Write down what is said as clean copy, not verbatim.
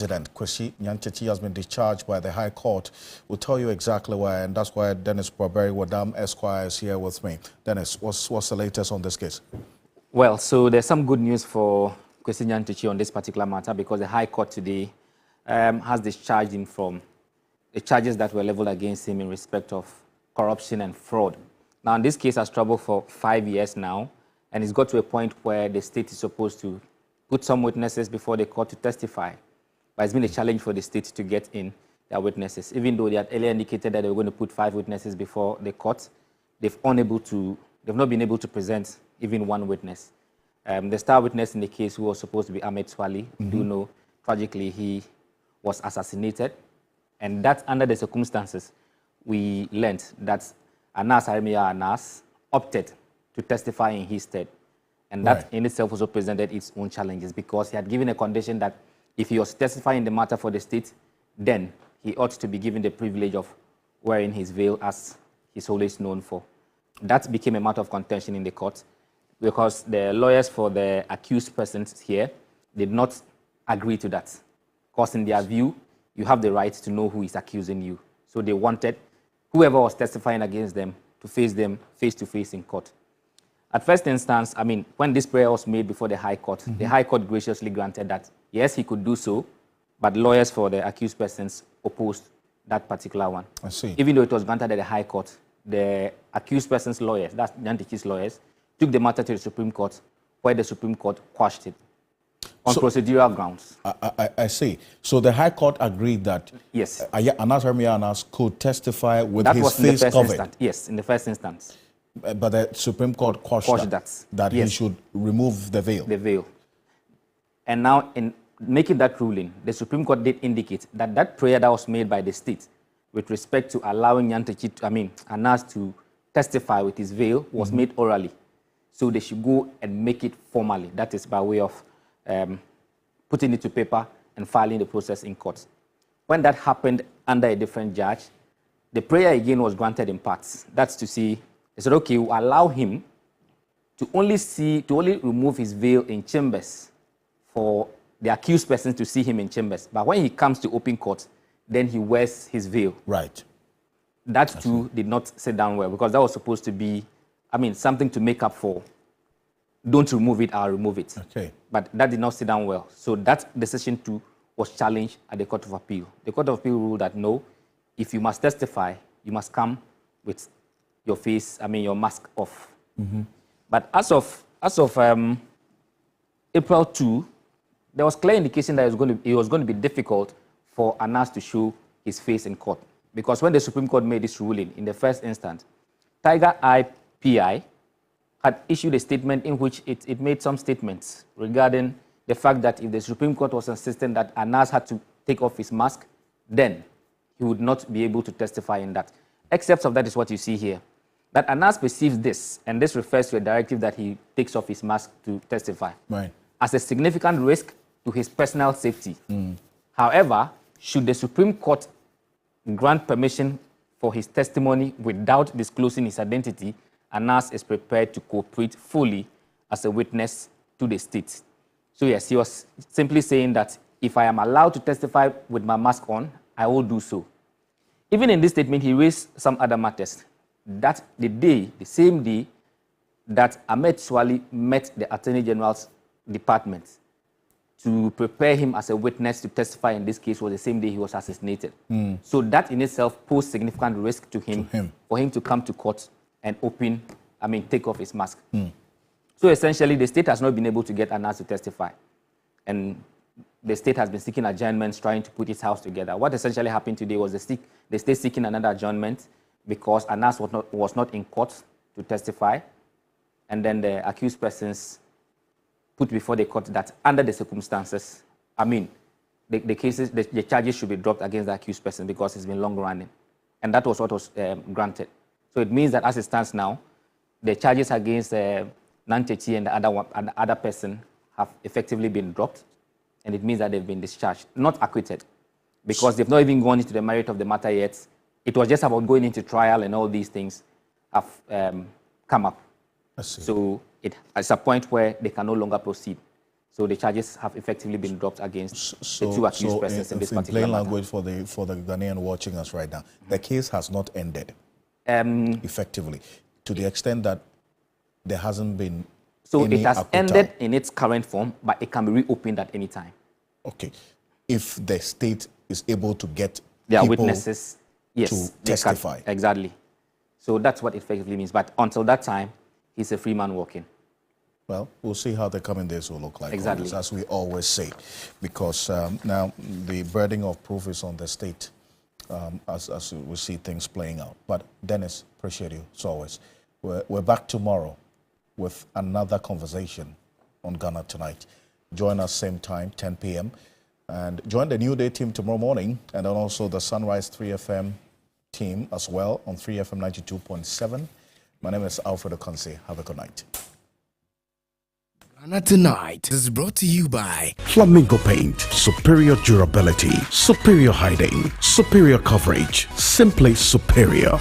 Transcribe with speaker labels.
Speaker 1: President Kwesi Nyantakyi has been discharged by the High Court. We'll tell you exactly why, and that's why Dennis Barberi Wadam Esquire is here with me. Dennis, what's the latest on this case?
Speaker 2: Well, so there's some good news for Kwesi Nyantakyi on this particular matter because the High Court today has discharged him from the charges that were leveled against him in respect of corruption and fraud. Now, this case has troubled for 5 years now, and it's got to a point where the state is supposed to put some witnesses before the court to testify. But it's been a challenge for the state to get in their witnesses. Even though they had earlier indicated that they were going to put 5 witnesses before the court, they've not been able to present even one witness. The star witness in the case, who was supposed to be Ahmed Swali, do know, tragically, he was assassinated. And that, under the circumstances, we learned that Anas Aremia Anas opted to testify in his stead. And that in itself also presented its own challenges because he had given a condition that if he was testifying the matter for the state, then he ought to be given the privilege of wearing his veil, as he's always known for. That became a matter of contention in the court because the lawyers for the accused persons here did not agree to that. Because in their view, you have the right to know who is accusing you. So they wanted whoever was testifying against them to face them face-to-face in court. At first instance, I mean, when this prayer was made before the High Court, the High Court graciously granted that, yes, he could do so, but lawyers for the accused persons opposed that particular one.
Speaker 1: I see.
Speaker 2: Even though it was granted at the High Court, the accused persons' lawyers, that's Nyantakyi's lawyers, took the matter to the Supreme Court, where the Supreme Court quashed it on procedural grounds.
Speaker 1: I see. So the High Court agreed that
Speaker 2: yes,
Speaker 1: Anas Aremia Anas could testify with
Speaker 2: that
Speaker 1: his
Speaker 2: was
Speaker 1: face covered.
Speaker 2: Instance. Yes, in the first instance.
Speaker 1: But the Supreme Court quashed that
Speaker 2: yes,
Speaker 1: he should remove the veil.
Speaker 2: The veil. And now, in making that ruling, the Supreme Court did indicate that that prayer that was made by the state with respect to allowing Nyantakyi, Anas to testify with his veil was made orally. So they should go and make it formally. That is by way of putting it to paper and filing the process in court. When that happened under a different judge, the prayer again was granted in parts. That's to say, they said, okay, we'll allow him to only remove his veil in chambers for the accused person to see him in chambers. But when he comes to open court, then he wears his veil.
Speaker 1: Right.
Speaker 2: That too did not sit down well because that was supposed to be, something to make up for. Don't remove it, I'll remove it.
Speaker 1: Okay.
Speaker 2: But that did not sit down well. So that decision too was challenged at the Court of Appeal. The Court of Appeal ruled that no, if you must testify, you must come with your face, your mask off. But as of April 2, there was clear indication that it was going to be difficult for Anas to show his face in court. Because when the Supreme Court made this ruling in the first instance, Tiger Eye PI had issued a statement in which it made some statements regarding the fact that if the Supreme Court was insistent that Anas had to take off his mask, then he would not be able to testify in that. Except of that is what you see here. That Anas perceives this, and this refers to a directive that he takes off his mask to testify, as a significant risk to his personal safety. However, should the Supreme Court grant permission for his testimony without disclosing his identity, Anas is prepared to cooperate fully as a witness to the state. So yes, he was simply saying that if I am allowed to testify with my mask on, I will do so. Even in this statement, he raised some other matters. That the same day that Ahmed Swali met the Attorney General's department to prepare him as a witness to testify in this case was the same day he was assassinated. So that in itself posed significant risk to him, for him to come to court and take off his mask. So essentially, the state has not been able to get Anas to testify. And the state has been seeking adjournments, trying to put its house together. What essentially happened today was the state seeking another adjournment because Anas was not in court to testify. And then the accused persons put before the court that under the circumstances, the charges should be dropped against the accused person because it's been long running. And that was what was granted. So it means that as it stands now, the charges against Nyantakyi and the other person have effectively been dropped. And it means that they've been discharged, not acquitted, because they've not even gone into the merit of the matter yet. It was just about going into trial, and all these things have come up. So it's a point where they can no longer proceed. So the charges have effectively been dropped against the two accused persons in this particular
Speaker 1: plain
Speaker 2: matter.
Speaker 1: language for the Ghanaian watching us right now, the case has not ended effectively to the extent that there hasn't been.
Speaker 2: So
Speaker 1: any
Speaker 2: it has
Speaker 1: acquittal.
Speaker 2: ended in its current form, but it can be reopened at any time.
Speaker 1: Okay, if the state is able to get
Speaker 2: Their
Speaker 1: people
Speaker 2: witnesses, yes,
Speaker 1: to
Speaker 2: they can.
Speaker 1: testify.
Speaker 2: Exactly. So that's what it effectively means. But until that time, he's a free man walking.
Speaker 1: Well, we'll see how the coming days will look like.
Speaker 2: Exactly.
Speaker 1: This, as we always say, because now the burden of proof is on the state as we see things playing out. But Dennis, appreciate you as always. We're back tomorrow with another conversation on Ghana Tonight. Join us same time, 10 p.m. And join the New Day team tomorrow morning, and then also the Sunrise 3FM team as well on 3FM 92.7. My name is Alfred Ocansey. Have a good night.
Speaker 3: Ghana Tonight is brought to you by
Speaker 4: Flamingo Paint. Superior durability, superior hiding, superior coverage, simply superior.